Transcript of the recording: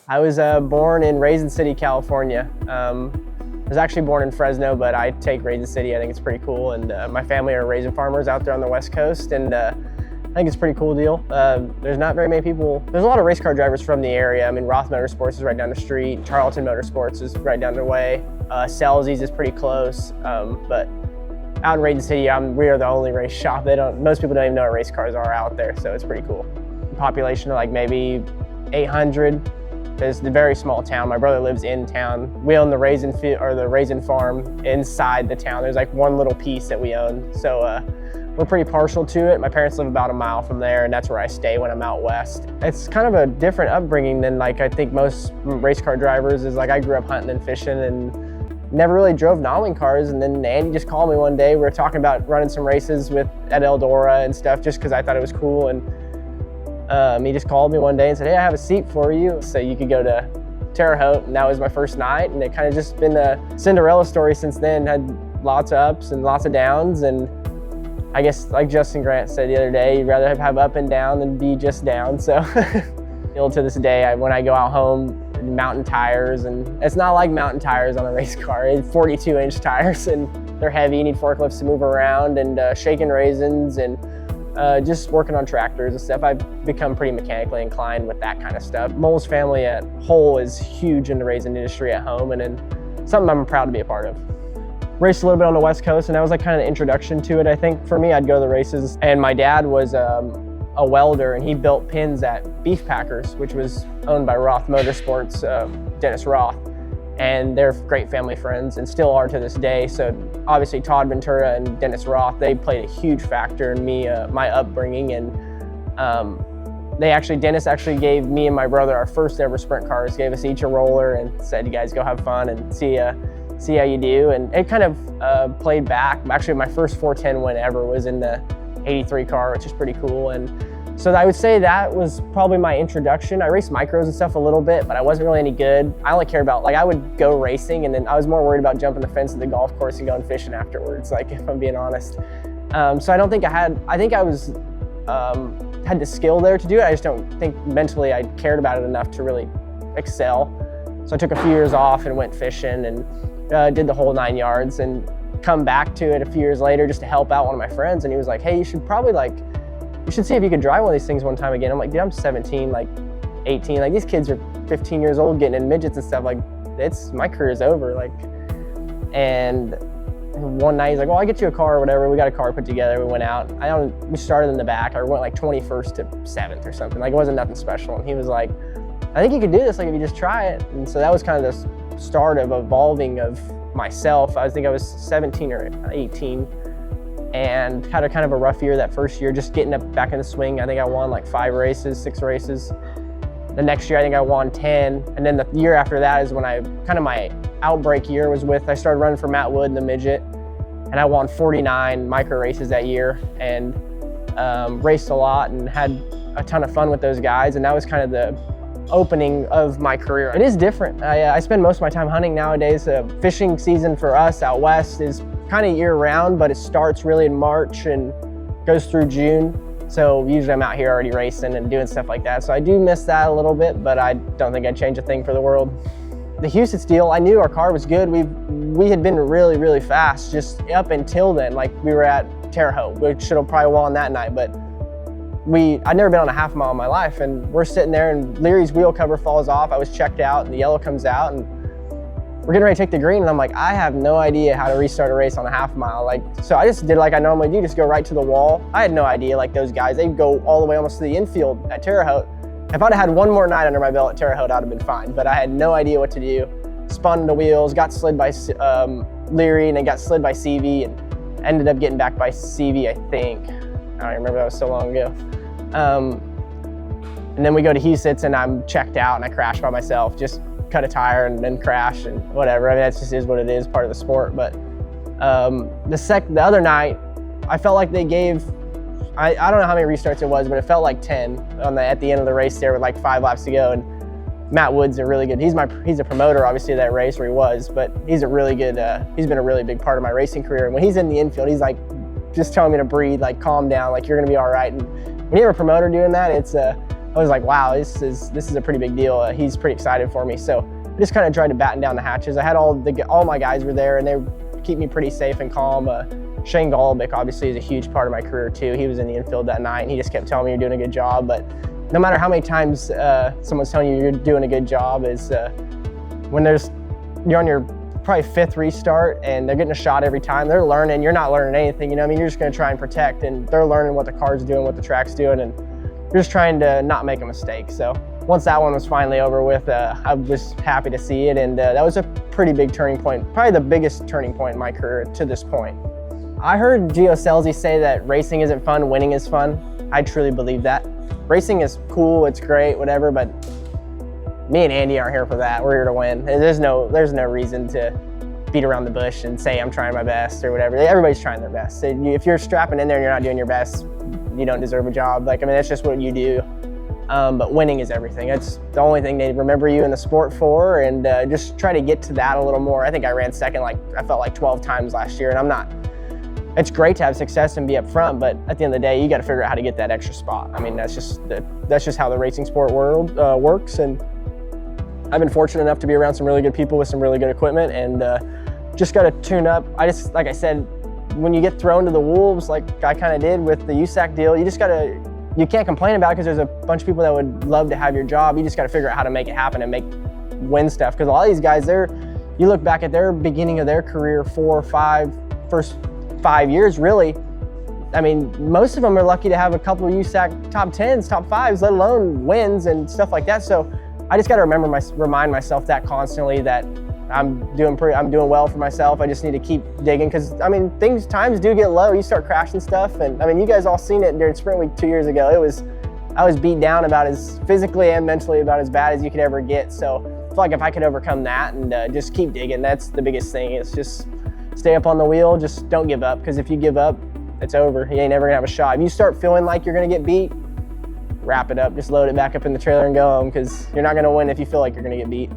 I was born in Raisin City, California. I was actually born in Fresno, but I take Raisin City. I think it's pretty cool, and my family are raisin farmers out there on the West Coast, and I think it's a pretty cool deal. There's not very many people. There's a lot of race car drivers from the area. I mean, Roth Motorsports is right down the street. Charlton Motorsports is right down the way. Selzy's is pretty close, but out in Raisin City, we are the only race shop. Most people don't even know what race cars are out there, so it's pretty cool. Population of like maybe 800. It's a very small town. My brother lives in town. We own the raisin farm inside the town. There's like one little piece that we own, so we're pretty partial to it. My parents live about a mile from there, and that's where I stay when I'm out west. It's kind of a different upbringing than like I think most race car drivers is. Like I grew up hunting and fishing and never really drove Nolling cars, and then Andy just called me one day. We were talking about running some races at Eldora and stuff just because I thought it was cool, and he just called me one day and said, hey, I have a seat for you, so you could go to Terre Haute, and that was my first night, and it kind of just been a Cinderella story since then. Had lots of ups and lots of downs, and I guess like Justin Grant said the other day, you'd rather have up and down than be just down, so still to this day, when I go out home, mountain tires, and it's not like mountain tires on a race car. It's 42-inch tires, and they're heavy. You need forklifts to move around, and shaking raisins, and just working on tractors and stuff. I've become pretty mechanically inclined with that kind of stuff. Moles family at whole is huge in the raisin industry at home, and then something I'm proud to be a part of. Raced a little bit on the West Coast, and that was like kind of the introduction to it. I think for me, I'd go to the races, and my dad was a welder, and he built pins at Beef Packers, which was owned by Roth Motorsports, Dennis Roth, and they're great family friends and still are to this day. So obviously Todd Ventura and Dennis Roth, they played a huge factor in me, my upbringing, and Dennis actually gave me and my brother our first ever sprint cars, gave us each a roller and said, you guys go have fun and see how you do. And it kind of played back. Actually, my first 410 win ever was in the 83 car, which is pretty cool. And so I would say that was probably my introduction. I raced micros and stuff a little bit, but I wasn't really any good. I only cared about, like, I would go racing, and then I was more worried about jumping the fence at the golf course and going fishing afterwards, like, if I'm being honest. So I don't think I think I was, had the skill there to do it. I just don't think mentally I cared about it enough to really excel. So I took a few years off and went fishing and did the whole 9 yards, and come back to it a few years later just to help out one of my friends, and he was like, hey, you should probably you should see if you could drive one of these things one time again. I'm like, dude, I'm 17, like 18, like these kids are 15 years old getting in midgets and stuff, like my career is over, like. And one night he's like, well, I'll get you a car or whatever. We got a car put together, we went out. We started in the back. I went like 21st to 7th or something, like it wasn't nothing special. And he was like, I think you could do this, like if you just try it. And so that was kind of the start of evolving of myself. I think I was 17 or 18 and had a kind of a rough year that first year, just getting up back in the swing. I think I won like 6 races. The next year I think I won 10. And then the year after that is when my outbreak year was I started running for Matt Wood in the midget, and I won 49 micro races that year, and raced a lot and had a ton of fun with those guys. And that was kind of the opening of my career. It is different. I spend most of my time hunting nowadays. Fishing season for us out west is kind of year round, but it starts really in March and goes through June. So usually I'm out here already racing and doing stuff like that. So I do miss that a little bit, but I don't think I'd change a thing for the world. The Houston deal, I knew our car was good. We had been really, really fast just up until then. Like we were at Terre Haute, which should have probably won that night, but I'd never been on a half mile in my life, and we're sitting there and Leary's wheel cover falls off. I was checked out and the yellow comes out, and we're getting ready to take the green, and I'm like, I have no idea how to restart a race on a half mile. So I just did like I normally do, just go right to the wall. I had no idea, like those guys, they go all the way almost to the infield at Terre Haute. If I'd had one more night under my belt at Terre Haute, I'd have been fine, but I had no idea what to do. Spun the wheels, got slid by Leary, and then got slid by CV, and ended up getting back by CV, I think. I don't even remember, that was so long ago. And then we go to Houston, and I'm checked out, and I crash by myself, just cut a tire and then crash and whatever. I mean, that just is what it is, part of the sport. But the other night, I felt like they gave, I don't know how many restarts it was, but it felt like 10 at the end of the race there with like 5 laps to go. And Matt Wood's a really good, he's a promoter obviously of that race where he was, but he's a really good, he's been a really big part of my racing career. And when he's in the infield, he's like just telling me to breathe, like calm down, like you're gonna be all right. And when you have a promoter doing that, it's a I was like, wow, this is a pretty big deal. He's pretty excited for me. So I just kind of tried to batten down the hatches. I had all my guys were there, and they keep me pretty safe and calm. Shane Golobic obviously is a huge part of my career too. He was in the infield that night, and he just kept telling me you're doing a good job. But no matter how many times someone's telling you you're doing a good job, is when you're on your probably 5th restart and they're getting a shot every time, they're learning, you're not learning anything, you know what I mean? You're just gonna try and protect, and they're learning what the car's doing, what the track's doing, and you're just trying to not make a mistake. So once that one was finally over with, I was happy to see it, and that was a pretty big turning point, probably the biggest turning point in my career to this point. I heard Gio Scelzi say that racing isn't fun, winning is fun. I truly believe that. Racing is cool, it's great, whatever, but me and Andy aren't here for that. We're here to win. There's no reason to beat around the bush and say I'm trying my best or whatever. Everybody's trying their best. If you're strapping in there and you're not doing your best, you don't deserve a job. Like, I mean, that's just what you do. But winning is everything. It's the only thing they remember you in the sport for, and just try to get to that a little more. I think I ran second, I felt like 12 times last year, and I'm not. It's great to have success and be up front, but at the end of the day, you got to figure out how to get that extra spot. I mean, that's just how the racing sport world works, and I've been fortunate enough to be around some really good people with some really good equipment, and just got to tune up. Like I said, when you get thrown to the wolves, like I kind of did with the USAC deal, you can't complain about it because there's a bunch of people that would love to have your job. You just got to figure out how to make it happen and win stuff. Because a lot of these guys, you look back at their beginning of their career, first 5 years really. I mean, most of them are lucky to have a couple of USAC top 10s, top 5s, let alone wins and stuff like that. So I just got to remind myself that constantly, that I'm doing well for myself. I just need to keep digging, because I mean, times do get low. You start crashing stuff, and I mean, you guys all seen it during Sprint Week 2 years ago. I was beat down about as physically and mentally about as bad as you could ever get. So I feel like if I could overcome that and just keep digging, that's the biggest thing. It's just stay up on the wheel, just don't give up, because if you give up, it's over. You ain't never gonna have a shot. If you start feeling like you're gonna get beat, wrap it up, just load it back up in the trailer and go home, because you're not gonna win if you feel like you're gonna get beat.